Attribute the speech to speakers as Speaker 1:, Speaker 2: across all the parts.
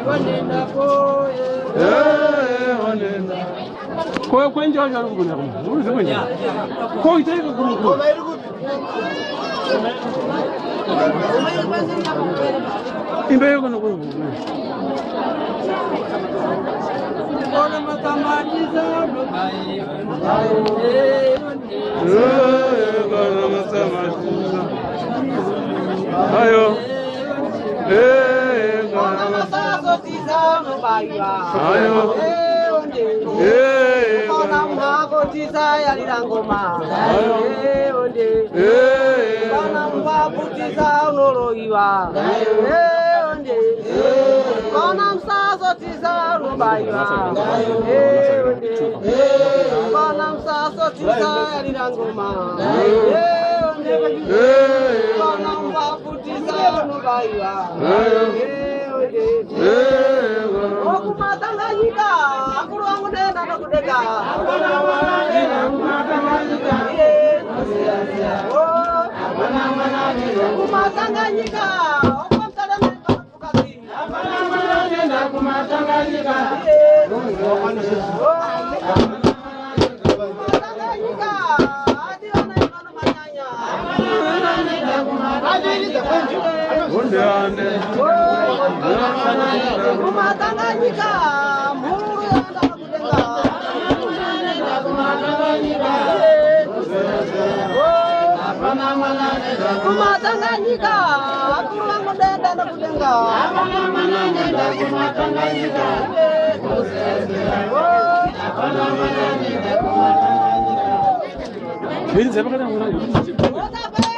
Speaker 1: wanenda kwa kwenye haja kubuna uzi kwenye kwa itaka kubuna imbe kuna kubuna ona matamaniza ayo Okumatanganyika akulu wangu nenda nakudeka okumatanganyika kumatanganyika muru yanda kudenga kumatanganyika akulu wangu nenda kudenga Ini siapa kan yang orang ini?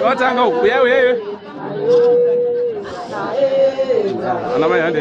Speaker 1: Có trang ngủ béo ấy. Anh nói mày hả đi?